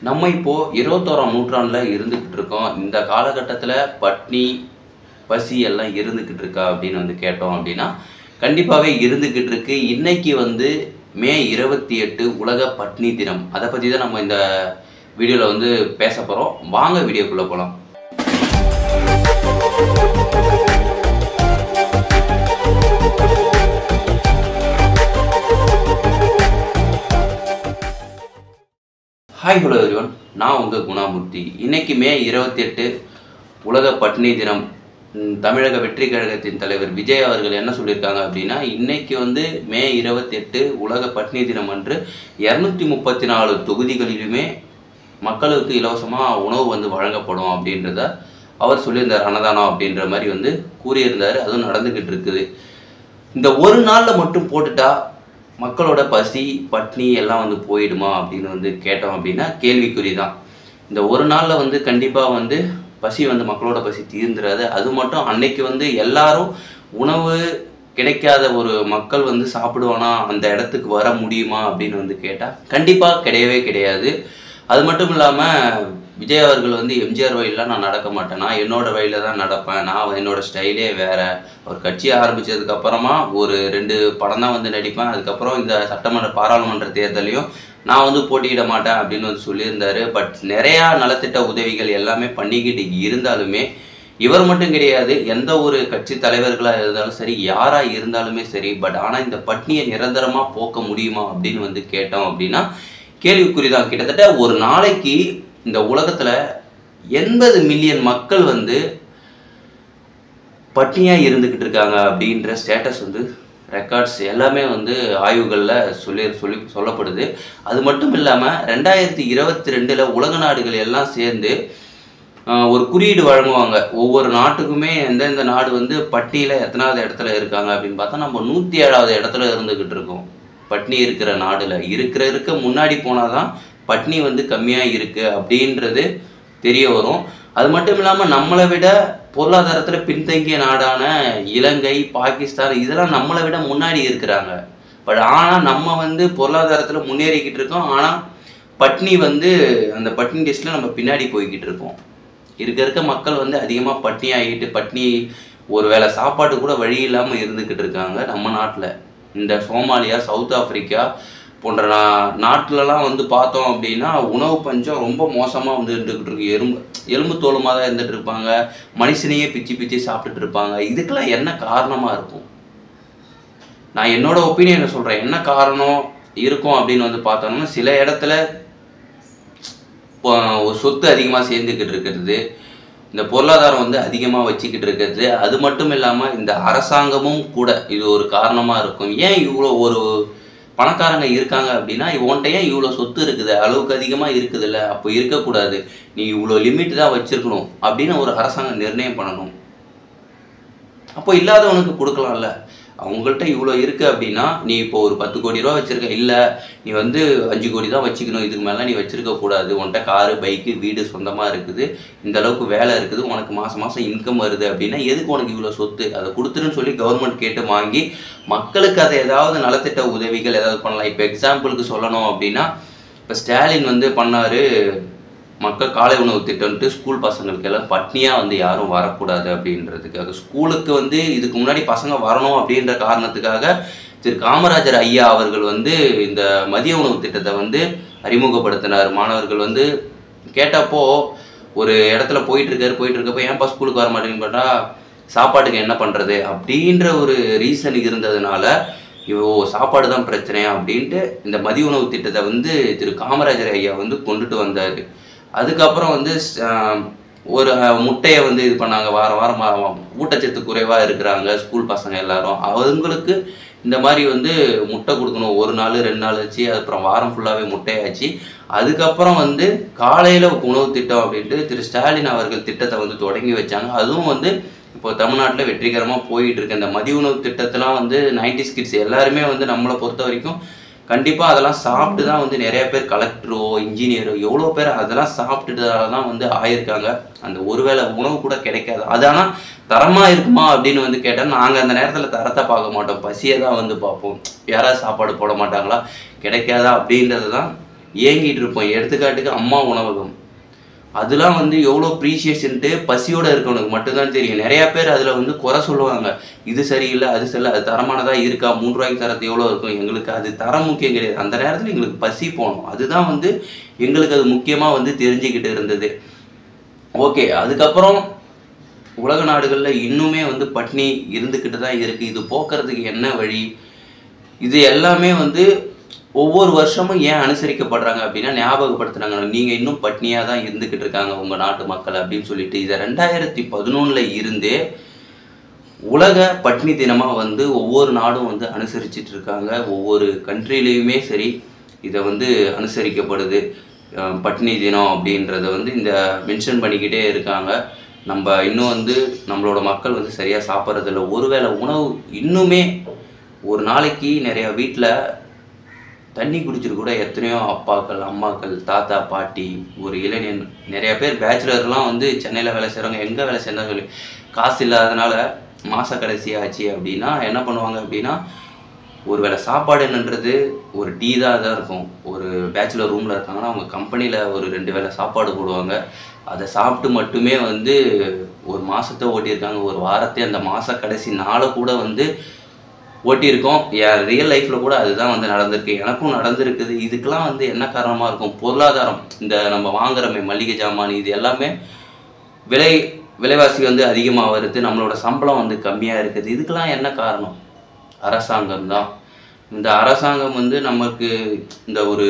நம்ம இப்போ 21ஆம் நூற்றாண்டுல இருந்துகிட்டு இருக்கோம். இந்த காலகட்டத்துல பட்னி, பசி எல்லாம் இருந்துகிட்டு இருக்கா அப்படின்னு கேட்டோம் அப்படின்னா, கண்டிப்பாவே இருந்துகிட்டு இருக்கு. இன்னைக்கு மே 28 உலக பட்னி தினம். அத பத்தி தான் நம்ம இந்த வீடியோல பேசப் போறோம். வாங்க வீடியோக்குள்ள போலாம். ஹாய் ஹலோ எவ்ரிவன், நான் உங்கள் குணாமூர்த்தி. இன்னைக்கு மே 28 உலக பட்னி தினம். தமிழக வெற்றி கழகத்தின் தலைவர் விஜய் அவர்கள் என்ன சொல்லியிருக்காங்க அப்படின்னா, இன்னைக்கு மே 28 உலக பட்னி தினம் அன்று 234 தொகுதிகளிலுமே மக்களுக்கு இலவசமாக உணவு வழங்கப்படும் அப்படின்றத அவர் சொல்லியிருந்தார். அன்னதானம் அப்படின்ற மாதிரி கூறியிருந்தார். அதுவும் நடந்துக்கிட்டு இருக்குது. இந்த ஒரு நாளில் மட்டும் போட்டுட்டா மக்களோட பசி பட்னி எல்லாம் போயிடுமா அப்படின்னு கேட்டோம் அப்படின்னா கேள்விக்குறி தான். இந்த ஒரு நாளில் கண்டிப்பாக பசி மக்களோட பசி தீர்ந்துடாது. அது மட்டும் அன்னைக்கு எல்லாரும் உணவு கிடைக்காத ஒரு மக்கள் சாப்பிடுவானா, அந்த இடத்துக்கு வர முடியுமா அப்படின்னு கேட்டால் கண்டிப்பாக கிடையவே கிடையாது. அது மட்டும் இல்லாமல் விஜய் அவர்கள் எம்ஜிஆர் வழியில் நான் நடக்க மாட்டேன், நான் என்னோட வழியில் தான் நடப்பேன், நான் என்னோட ஸ்டைலே வேறு. அவர் கட்சி ஆரம்பித்ததுக்கப்புறமா ஒரு 2 படம் தான் நடிப்பேன், அதுக்கப்புறம் இந்த சட்டமன்ற பாராளுமன்ற தேர்தலையும் நான் போட்டியிட மாட்டேன் அப்படின்னு சொல்லியிருந்தார். பட் நிறையா நலத்திட்ட உதவிகள் எல்லாமே பண்ணிக்கிட்டு இருந்தாலுமே இவர் மட்டும் கிடையாது, எந்த ஒரு கட்சி தலைவர்களாக இருந்தாலும் சரி, யாராக இருந்தாலுமே சரி. பட் ஆனால் இந்த பட்னியை நிரந்தரமாக போக்க முடியுமா அப்படின்னு கேட்டோம் அப்படின்னா கேள்விக்குறி தான். கிட்டத்தட்ட ஒரு நாளைக்கு இந்த உலகத்தில் 80 மில்லியன் மக்கள் பட்னியாக இருந்துக்கிட்டு இருக்காங்க அப்படின்ற ஸ்டேட்டஸ் ரெக்கார்ட்ஸ் எல்லாமே ஆய்வுகளில் சொல்லப்படுது. அது மட்டும் இல்லாமல் 2022 உலக நாடுகள் எல்லாம் சேர்ந்து ஒரு குறியீடு வழங்குவாங்க. ஒவ்வொரு நாட்டுக்குமே எந்தெந்த நாடு பட்டியலில் எத்தனாவது இடத்துல இருக்காங்க அப்படின்னு பார்த்தா நம்ம 107வது இடத்துல இருந்துக்கிட்டு இருக்கோம். பட்னி இருக்கிற நாடுல இருக்க முன்னாடி போனால் தான் பட்னி கம்மியாக இருக்குது அப்படின்றது தெரிய வரும். அது மட்டும் இல்லாமல் நம்மளை விட பொருளாதாரத்தில் பின்தங்கிய நாடான இலங்கை, பாகிஸ்தான் இதெல்லாம் நம்மளை விட முன்னாடி இருக்கிறாங்க. பட் ஆனால் நம்ம பொருளாதாரத்தில் முன்னேறிக்கிட்டு இருக்கோம். ஆனால் பட்னி அந்த பட்னி லிஸ்ட்டில் நம்ம பின்னாடி போய்கிட்டு இருக்கோம். இருக்க மக்கள் அதிகமாக பட்னி ஆகிட்டு, பட்னி ஒரு வேளை சாப்பாட்டு கூட வழி இல்லாமல் இருந்துக்கிட்டு இருக்காங்க நம்ம நாட்டில். இந்த சோமாலியா, சவுத் ஆப்பிரிக்கா போன்ற நாட்டிலலாம் பார்த்தோம் அப்படின்னா உணவு பஞ்சம் ரொம்ப மோசமாக இருந்துக்கிட்டு இருக்கு. எலும்பு தோலுமாக தான் இருந்துகிட்டு இருப்பாங்க, மனுஷனையே பிச்சு சாப்பிட்டுட்டு இருப்பாங்க. இதுக்கெல்லாம் என்ன காரணமாக இருக்கும்? நான் என்னோட ஒப்பீனியனை சொல்கிறேன். என்ன காரணம் இருக்கும் அப்படின்னு பார்த்தோம்னா, சில இடத்துல ஒரு சொத்து அதிகமாக சேர்ந்துக்கிட்டு இருக்கிறது, இந்த பொருளாதாரம் அதிகமாக வச்சுக்கிட்டு இருக்கிறது. அது மட்டும் இல்லாமல் இந்த அரசாங்கமும் கூட இது ஒரு காரணமாக இருக்கும். ஏன் இவ்வளோ ஒரு பணக்காரங்க இருக்காங்க அப்படின்னா, உன்கிட்ட ஏன் இவ்வளோ சொத்து இருக்குது, அளவுக்கு அதிகமாக இருக்குதுல்ல, அப்போ இருக்கக்கூடாது, நீ இவ்வளோ லிமிட் தான் வச்சுருக்கணும் அப்படின்னு ஒரு அரசாங்கம் நிர்ணயம் பண்ணணும். அப்போ இல்லாதவனுக்கு கொடுக்கலாம்ல. அவங்கள்ட்ட இவ்வளோ இருக்குது அப்படின்னா, நீ இப்போ ஒரு 10 கோடி ரூபா வச்சுருக்க, இல்லை நீ 5 கோடி தான் வச்சுக்கணும், இதுக்கு மேலே நீ வச்சுருக்கக்கூடாது, உன்கிட்ட காரு, பைக்கு, வீடு சொந்தமாக இருக்குது, இந்த அளவுக்கு வேலை இருக்குது, உனக்கு மாதம் இன்கம் வருது அப்படின்னா எதுக்கு உனக்கு இவ்வளோ சொத்து, அதை கொடுத்துருன்னு சொல்லி கவர்மெண்ட் கேட்டு வாங்கி மக்களுக்கு அதை ஏதாவது நலத்திட்ட உதவிகள் ஏதாவது பண்ணலாம். இப்போ எக்ஸாம்பிளுக்கு சொல்லணும் அப்படின்னா, இப்போ ஸ்டாலின் பண்ணார், மக்கள் காலை உணவு திட்டம்ட்டு ஸ்கூல் பசங்களுக்கு எல்லாம் பட்னியாக யாரும் வரக்கூடாது அப்படின்றதுக்காக, ஸ்கூலுக்கு இதுக்கு முன்னாடி பசங்க வரணும் அப்படின்ற காரணத்துக்காக திரு காமராஜர் ஐயா அவர்கள் இந்த மதிய உணவு திட்டத்தை அறிமுகப்படுத்தினார். மாணவர்கள் கேட்டப்போ ஒரு இடத்துல போயிட்டுருக்கப்போ ஏன்ப்பா ஸ்கூலுக்கு வர மாட்டேங்குன்னு கேட்டால், சாப்பாட்டுக்கு என்ன பண்ணுறது அப்படின்ற ஒரு ரீசன் இருந்ததுனால சாப்பாடு தான் பிரச்சனையா அப்படின்ட்டு இந்த மதிய உணவு திட்டத்தை திரு காமராஜர் ஐயா கொண்டுட்டு வந்தார். அதுக்கப்புறம் ஒரு முட்டையை இது பண்ணாங்க. வாரம் ஊட்டச்சத்து குறைவாக இருக்கிறாங்க ஸ்கூல் பசங்க எல்லாரும், அவங்களுக்கு இந்த மாதிரி முட்டை கொடுக்கணும். ஒரு நாள் 2 நாள் ஆச்சு, அதுக்கப்புறம் வாரம் ஃபுல்லாகவே முட்டையாச்சு. அதுக்கப்புறம் காலையில் உணவு திட்டம் அப்படின்ட்டு திரு ஸ்டாலின் அவர்கள் திட்டத்தை தொடங்கி வச்சாங்க. அதுவும் இப்போ தமிழ்நாட்டில் வெற்றிகரமாக போயிட்டு இருக்கு. இந்த மதிய உணவு திட்டத்தெல்லாம் 90s கிட்ஸ் எல்லாருமே நம்மளை பொறுத்த வரைக்கும் கண்டிப்பாக அதெல்லாம் சாப்பிட்டு தான் நிறைய பேர் கலெக்டரோ இன்ஜினியரோ எவ்வளோ பேர் அதெல்லாம் சாப்பிட்டுட்டு தான் ஆயிருக்காங்க. அந்த ஒருவேளை உணவு கூட கிடைக்காது. அது ஆனால் தரமாக இருக்குமா அப்படின்னு கேட்டால் நாங்கள் அந்த நேரத்தில் தரத்தை பார்க்க மாட்டோம், பசியை தான் பார்ப்போம். யாராவது சாப்பாடு போட மாட்டாங்களா, கிடைக்காதா அப்படின்றது தான் ஏங்கிட்டு இருப்போம். எடுத்துக்காட்டுக்கு அம்மா உணவகம், அதெல்லாம் வந்து எவ்வளோ ப்ரீஷியஸ்ன்ட்டு பசியோடு இருக்கவனுக்கு மட்டும்தான் தெரியும். நிறையா பேர் அதில் வந்து குறை சொல்லுவாங்க, இது சரியில்லை அது சரியில்லை, அது தரமானதாக இருக்கா, 3 ரூபாய்க்கு தரது எவ்வளோ இருக்கும். எங்களுக்கு அது தரம் முக்கியம் கிடையாது, அந்த நேரத்தில் எங்களுக்கு பசி போகணும், அதுதான் வந்து எங்களுக்கு அது முக்கியமாக வந்து தெரிஞ்சுக்கிட்டு இருந்தது. ஓகே, அதுக்கப்புறம் உலக நாடுகளில் இன்னுமே வந்து பட்னி இருந்துக்கிட்டு தான் இருக்குது. இது போக்குறதுக்கு என்ன வழி? இது எல்லாமே வந்து ஒவ்வொரு வருஷமும் ஏன் அனுசரிக்கப்படுறாங்க அப்படின்னா ஞாபகப்படுத்துறாங்க, நீங்கள் இன்னும் பட்னியாக தான் இருந்துக்கிட்டு இருக்காங்க உங்கள் நாட்டு மக்கள் அப்படின்னு சொல்லிட்டு. இதை 2011 இருந்தே உலக பட்னி தினமாக வந்து ஒவ்வொரு நாடும் வந்து அனுசரிச்சிட்டு இருக்காங்க. ஒவ்வொரு கண்ட்ரிலையுமே சரி இதை வந்து அனுசரிக்கப்படுது. பட்னி தினம் அப்படின்றத வந்து இந்த மென்ஷன் பண்ணிக்கிட்டே இருக்காங்க. நம்ம இன்னும் வந்து நம்மளோட மக்கள் வந்து சரியாக சாப்பிட்றதில்ல. ஒருவேளை உணவு இன்னுமே ஒரு நாளைக்கு நிறையா வீட்டில் தண்ணி குடிச்சிட்டு கூட எத்தனையோ அப்பாக்கள், அம்மாக்கள், தாத்தா, பாட்டி, ஒரு இளைஞன், நிறையா பேர் பேச்சுலர்லாம் வந்து சென்னையில் வேலை செய்கிறவங்க, எங்கே வேலை செய்யணும் சொல்லி காசு இல்லாதனால மாத கடைசி ஆச்சு அப்படின்னா என்ன பண்ணுவாங்க அப்படின்னா, ஒரு வேளை சாப்பாடு என்னன்றது ஒரு டீ தான் இருக்கும். ஒரு பேச்சுலர் ரூமில் இருக்காங்கன்னா அவங்க கம்பெனியில் ஒரு 2 வேளை சாப்பாடு போடுவாங்க. அதை சாப்பிட்டு மட்டுமே வந்து ஒரு மாதத்தை ஓட்டியிருக்காங்க. ஒரு வாரத்தை, அந்த மாத கடைசி நாளை கூட வந்து ஓட்டியிருக்கோம். என் ரியல் லைஃப்பில் கூட அதுதான் வந்து நடந்திருக்கு, எனக்கும் நடந்திருக்குது. இதுக்கெல்லாம் வந்து என்ன காரணமாக இருக்கும்? பொருளாதாரம். இந்த நம்ம வாங்குறோமே மளிகை ஜாமான், இது எல்லாமே விலைவாசி வந்து அதிகமாக வருது, நம்மளோட சம்பளம் வந்து கம்மியாக இருக்குது. இதுக்கெல்லாம் என்ன காரணம்? அரசாங்கம் தான். இந்த அரசாங்கம் வந்து நமக்கு இந்த ஒரு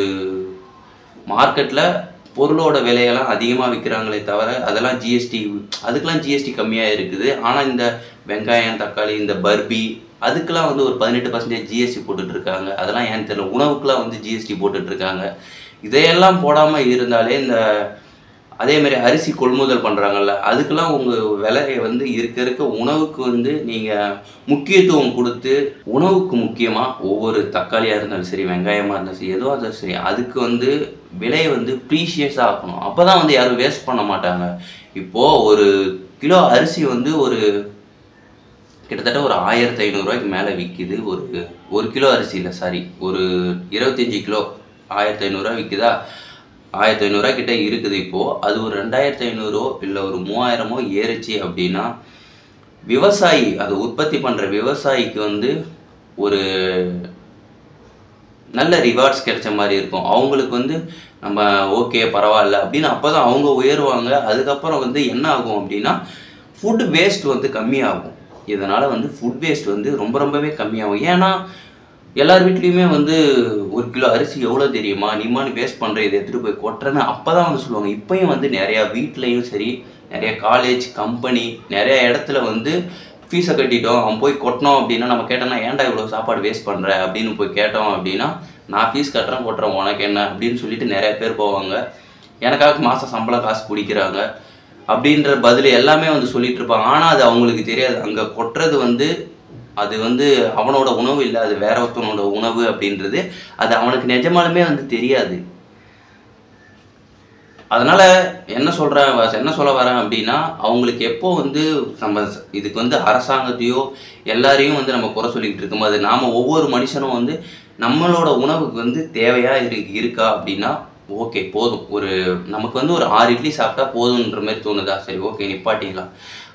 மார்க்கெட்டில் பொருளோட விலையெல்லாம் அதிகமாக விற்கிறாங்களே தவிர அதெல்லாம் ஜிஎஸ்டி, அதுக்கெலாம் ஜிஎஸ்டி கம்மியாக இருக்குது. ஆனால் இந்த வெங்காயம், தக்காளி, இந்த பர்பி, அதுக்கெலாம் வந்து ஒரு 18% ஜிஎஸ்டி போட்டுட்ருக்காங்க. அதெல்லாம் ஏன்னு தெரியல. உணவுக்கெலாம் வந்து ஜிஎஸ்டி போட்டுட்ருக்காங்க. இதையெல்லாம் போடாமல் இருந்தாலே இந்த அதேமாதிரி அரிசி கொள்முதல் பண்ணுறாங்கல்ல, அதுக்கெல்லாம் உங்கள் விலையை வந்து இருக்க உணவுக்கு வந்து நீங்கள் முக்கியத்துவம் கொடுத்து, உணவுக்கு முக்கியமாக ஒவ்வொரு தக்காளியாக இருந்தாலும் சரி, வெங்காயமாக இருந்தாலும் சரி, எதுவாக இருந்தாலும் சரி, அதுக்கு வந்து விலையை வந்து ப்ரீஷியஸாக ஆக்கணும். அப்போ தான் வந்து யாரும் வேஸ்ட் பண்ண மாட்டாங்க. இப்போது ஒரு கிலோ அரிசி வந்து ஒரு கிட்டத்தட்ட ஒரு 1500 ரூபாய்க்கு மேலே விற்கிது. ஒரு கிலோ அரிசி இல்லை, சாரி, ஒரு 25 கிலோ 1500 ரூபா விற்குதா? 1500 ரூபா கிட்ட இருக்குது. இப்போது அது ஒரு 2500 இல்லை ஒரு 3000 ஏறிச்சு அப்படின்னா விவசாயி, அதை உற்பத்தி பண்ணுற விவசாயிக்கு வந்து ஒரு நல்ல ரிவார்ட்ஸ் கிடைச்ச மாதிரி இருக்கும். அவங்களுக்கு வந்து நம்ம ஓகே பரவாயில்ல அப்படின்னு அப்போ தான் அவங்க உயருவாங்க. அதுக்கப்புறம் வந்து என்ன ஆகும் அப்படின்னா ஃபுட் வேஸ்ட் வந்து கம்மியாகும். இதனால் வந்து ஃபுட் வேஸ்ட் வந்து ரொம்பவே கம்மியாகும். ஏன்னா எல்லார் வீட்லேயுமே வந்து ஒரு கிலோ அரிசி எவ்வளோ தெரியுமா, நீமானு வேஸ்ட் பண்ணுற, இதை எடுத்துகிட்டு போய் கொட்டுறேன்னு அப்போ தான் வந்து சொல்லுவாங்க. இப்போயும் வந்து நிறையா வீட்லேயும் சரி, நிறைய காலேஜ், கம்பெனி, நிறைய இடத்துல வந்து ஃபீஸை கட்டிட்டோம், அவன் போய் கொட்டினோம் அப்படின்னா நம்ம கேட்டோம்னா ஏன்டா இவ்வளோ சாப்பாடு வேஸ்ட் பண்ணுற அப்படின்னு போய் கேட்டோம் அப்படின்னா, நான் ஃபீஸ் கட்டுறேன் கொட்டுறேன் உனக்கு என்ன அப்படின்னு சொல்லிட்டு நிறைய பேர் போவாங்க. எனக்காக மாதம் சம்பளம் காசு பிடிக்கிறாங்க அப்படின்ற பதில் எல்லாமே வந்து சொல்லிட்டு இருப்பாங்க. ஆனால் அது அவங்களுக்கு தெரியாது, அங்கே கொட்டுறது வந்து அது வந்து அவனோட உணவு இல்லை, அது வேற ஒருத்தனோட உணவு அப்படின்றது அது அவனுக்கு நிஜமாலுமே வந்து தெரியாது. அதனால் என்ன சொல்ல வரேன் அப்படின்னா, அவங்களுக்கு எப்போ வந்து நம்ம இதுக்கு வந்து அரசாங்கத்தையோ எல்லாரையும் வந்து நம்ம குறை சொல்லிக்கிட்டு இருக்கும்போது நாம் ஒவ்வொரு மனுஷனும் வந்து நம்மளோட உணவுக்கு வந்து தேவையாக இருக்கா அப்படின்னா ஓகே போதும், ஒரு நமக்கு வந்து ஒரு 6 இட்லி சாப்பிட்டா போதுன்ற மாதிரி தோணுதா, சரி ஓகே நிப்பாட்டிக்கலாம்.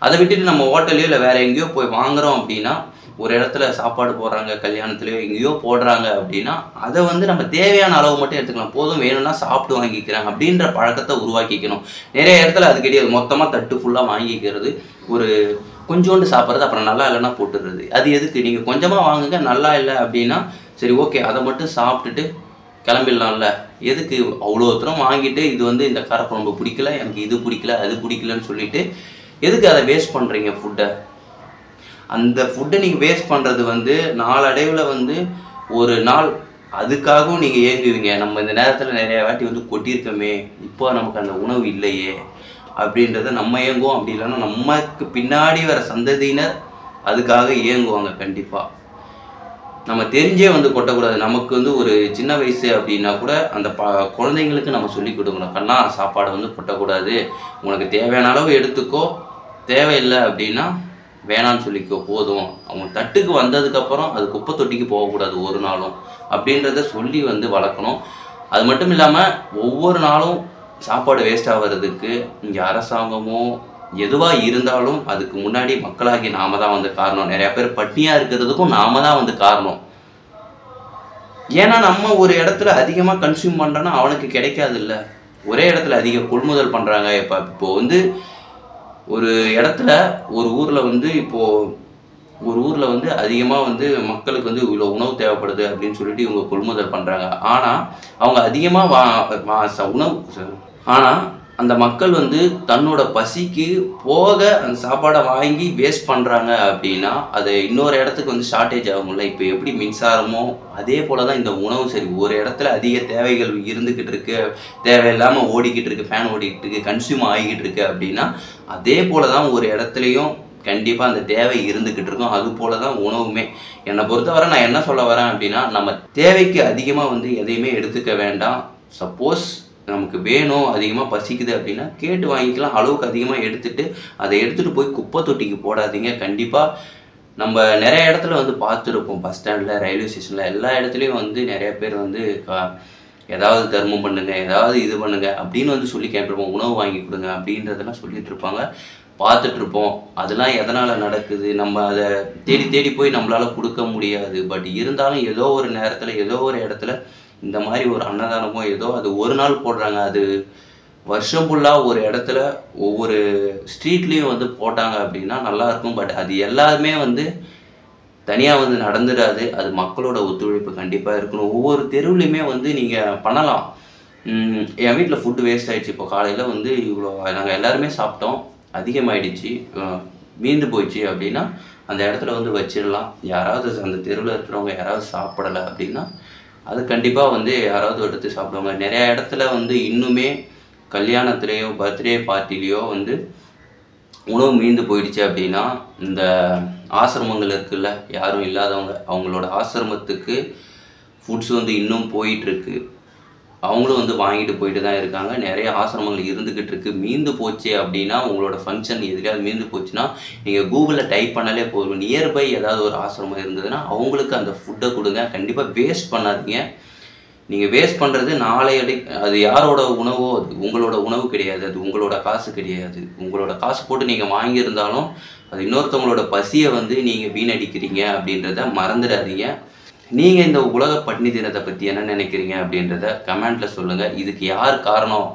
அதை விட்டுட்டு நம்ம ஹோட்டல்லையோ இல்லை வேறு எங்கேயோ போய் வாங்குகிறோம் அப்படின்னா, ஒரு இடத்துல சாப்பாடு போடுறாங்க, கல்யாணத்துலையோ எங்கேயோ போடுறாங்க அப்படின்னா அதை வந்து நம்ம தேவையான அளவு மட்டும் எடுத்துக்கலாம். போதும், வேணும்னா சாப்பிட்டு வாங்கிக்கிறேன் அப்படின்ற பழக்கத்தை உருவாக்கிக்கணும். நிறைய இடத்துல அது கிடையாது, மொத்தமாக தட்டு ஃபுல்லாக வாங்கிக்கிறது, ஒரு கொஞ்சோண்டு சாப்பிட்றது, அப்புறம் நல்லா இல்லைன்னா போட்டுடுறது. அது எதுக்கு? நீங்கள் கொஞ்சமாக வாங்குங்க, நல்லா இல்லை அப்படின்னா சரி ஓகே அதை மட்டும் சாப்பிட்டுட்டு கிளம்பிடலாம்ல. எதுக்கு அவ்வளோ தூரம் வாங்கிட்டு இது வந்து இந்த காரக்குழம்பு பிடிக்கல, எனக்கு இது பிடிக்கல, அது பிடிக்கலன்னு சொல்லிட்டு எதுக்கு அதை வேஸ்ட் பண்ணுறீங்க ஃபுட்டை? அந்த ஃபுட்டை நீங்கள் வேஸ்ட் பண்ணுறது வந்து நாளடைவில் வந்து ஒரு நாள் அதுக்காகவும் நீங்கள் ஏங்குவீங்க. நம்ம இந்த நேரத்தில் நிறைய வாட்டி வந்து கொட்டியிருக்கோமே, இப்போ நமக்கு அந்த உணவு இல்லையே அப்படின்றத நம்ம ஏங்குவோம். அப்படி இல்லைன்னா நமக்கு பின்னாடி வர சந்ததியினர் அதுக்காக ஏங்குவாங்க. கண்டிப்பாக நம்ம தெரிஞ்சே வந்து கொட்டக்கூடாது. நமக்கு வந்து ஒரு சின்ன வயசு அப்படின்னா கூட அந்த குழந்தைங்களுக்கு நம்ம சொல்லி கொடுக்கணும், கண்ணா சாப்பாடை வந்து கொட்டக்கூடாது, உனக்கு தேவையான அளவு எடுத்துக்கோ, தேவையில்லை அப்படின்னா வேணான்னு சொல்லிக்கோ, போதும். அவங்க தட்டுக்கு வந்ததுக்கப்புறம் அது குப்பை தொட்டிக்கு போகக்கூடாது ஒரு நாளும் அப்படின்றத சொல்லி வந்து வளர்க்கணும். அது மட்டும் இல்லாமல் ஒவ்வொரு நாளும் சாப்பாடு வேஸ்ட் ஆகிறதுக்கு இங்கே அரசாங்கமோ எதுவாக இருந்தாலும் அதுக்கு முன்னாடி மக்களாகி நாம தான் வந்து காரணம். நிறையா பேர் பட்டினியாக இருக்கிறதுக்கும் நாம தான் வந்து காரணம். ஏன்னா நம்ம ஒரு இடத்துல அதிகமாக கன்சியூம் பண்ணுறோன்னா அவனுக்கு கிடைக்காது இல்லை. ஒரே இடத்துல அதிக கொள்முதல் பண்ணுறாங்க. இப்போ வந்து ஒரு இடத்துல ஒரு ஊரில் வந்து அதிகமாக வந்து மக்களுக்கு வந்து இவ்வளோ உணவு தேவைப்படுது அப்படின்னு சொல்லிட்டு இவங்க கொள்முதல் பண்ணுறாங்க. ஆனால் அவங்க அதிகமாக ஆனால் அந்த மக்கள் வந்து தன்னோட பசிக்கு போக அந்த சாப்பாடை வாங்கி வேஸ்ட் பண்ணுறாங்க அப்படின்னா அது இன்னொரு இடத்துக்கு வந்து ஷார்ட்டேஜ் ஆகும்ல. இப்போ எப்படி மின்சாரமோ அதே போல் தான் இந்த உணவு. சரி, ஒரு இடத்துல அதிக தேவைகள் இருந்துக்கிட்டு இருக்கு, தேவையில்லாமல் ஓடிக்கிட்டு இருக்கு, ஃபேன் ஓடிக்கிட்டு இருக்கு, கன்சியூம் ஆகிக்கிட்டு இருக்கு அப்படின்னா அதே போல் தான் ஒரு இடத்துலையும் கண்டிப்பாக அந்த தேவை இருந்துக்கிட்டு இருக்கும். அது போல தான் உணவுமே. என்னை பொறுத்தவரை நான் என்ன சொல்ல வரேன் அப்படின்னா, நம்ம தேவைக்கு அதிகமாக வந்து எதையுமே எடுத்துக்க வேண்டாம். சப்போஸ் நமக்கு வேணும், அதிகமாக பசிக்குது அப்படின்னா கேட்டு வாங்கிக்கலாம். அளவுக்கு அதிகமாக அதை எடுத்துகிட்டு போய் குப்பை தொட்டிக்கு போடாதீங்க. கண்டிப்பாக நம்ம நிறைய இடத்துல வந்து பார்த்துருப்போம். பஸ் ஸ்டாண்டில், ரயில்வே ஸ்டேஷனில், எல்லா இடத்துலையும் வந்து நிறைய பேர் வந்து ஏதாவது தர்மம் பண்ணுங்க, ஏதாவது இது பண்ணுங்க அப்படின்னு வந்து சொல்லி கேட்டிருப்போம். உணவு வாங்கி கொடுங்க அப்படின்றதெல்லாம் சொல்லிட்டு இருப்பாங்க, பார்த்துட்ருப்போம். அதெல்லாம் எதனால் நடக்குது? நம்ம அதை தேடி தேடி போய் நம்மளால் கொடுக்க முடியாது. பட் இருந்தாலும் ஏதோ ஒரு நேரத்தில் ஏதோ ஒரு இடத்துல இந்த மாதிரி ஒரு அன்னதானமோ ஏதோ அது ஒரு நாள் போடுறாங்க. அது வருஷம் ஃபுல்லாக ஒரு இடத்துல ஒவ்வொரு ஸ்ட்ரீட்லேயும் வந்து போட்டாங்க அப்படின்னா நல்லாயிருக்கும். பட் அது எல்லாருமே வந்து தனியாக வந்து நடந்துடாது. அது மக்களோட ஒத்துழைப்பு கண்டிப்பாக இருக்கணும். ஒவ்வொரு தெருவுலையுமே வந்து நீங்கள் பண்ணலாம். என் வீட்டில் ஃபுட்டு வேஸ்ட் ஆகிடுச்சு. இப்போ காலையில் வந்து இவ்வளோ நாங்கள் எல்லாருமே சாப்பிட்டோம், அதிகமாகிடுச்சு, மீந்து போயிடுச்சு அப்படின்னா அந்த இடத்துல வந்து வச்சிடலாம். யாராவது அந்த தெருவில் இருக்கிறவங்க யாராவது சாப்பிடலை அப்படின்னா அது கண்டிப்பாக வந்து யாராவது எடுத்து சாப்பிடுவாங்க. நிறையா இடத்துல வந்து இன்னுமே கல்யாணத்துலேயோ பர்த்டே பார்ட்டிலேயோ வந்து உணவு மீந்து போயிடுச்சு அப்படின்னா இந்த ஆசிரமங்கள் இருக்குல்ல, யாரும் இல்லாதவங்க, அவங்களோட ஆசிரமத்துக்கு ஃபுட்ஸ் வந்து இன்னும் போயிட்டுருக்கு. அவங்களும் வந்து வாங்கிட்டு போயிட்டு தான் இருக்காங்க. நிறைய ஆசிரமங்கள் இருந்துக்கிட்டு இருக்குது. மீந்து போச்சு அப்படின்னா உங்களோட ஃபங்க்ஷன் எதுலையாவது மீந்து போச்சுன்னா நீங்கள் கூகுளில் டைப் பண்ணாலே போதும். நியர்பை ஏதாவது ஒரு ஆசிரமம் இருந்ததுன்னா அவங்களுக்கு அந்த ஃபுட்டை கொடுங்க. கண்டிப்பாக வேஸ்ட் பண்ணாதீங்க. நீங்கள் வேஸ்ட் பண்ணுறது அது யாரோட உணவோ, அது உங்களோட உணவு கிடையாது, அது உங்களோட காசு கிடையாது. உங்களோட காசு போட்டு நீங்கள் வாங்கியிருந்தாலும் அது இன்னொருத்தவங்களோட பசியை வந்து நீங்கள் வீணடிக்கிறீங்க அப்படின்றத மறந்துடாதீங்க. நீங்கள் இந்த உலக பட்டினி தினத்தை பற்றி என்ன நினைக்கிறீங்க அப்படின்றத கமெண்ட்டில் சொல்லுங்கள். இதுக்கு யார் காரணம்?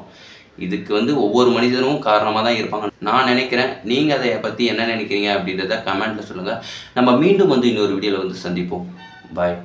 இதுக்கு வந்து ஒவ்வொரு மனிதனும் காரணமாக தான் இருப்பாங்க நான் நினைக்கிறேன். நீங்கள் அதை பற்றி என்ன நினைக்கிறீங்க அப்படின்றத கமெண்ட்டில் சொல்லுங்கள். நம்ம மீண்டும் வந்து இன்னொரு வீடியோவில் வந்து சந்திப்போம். பாய்.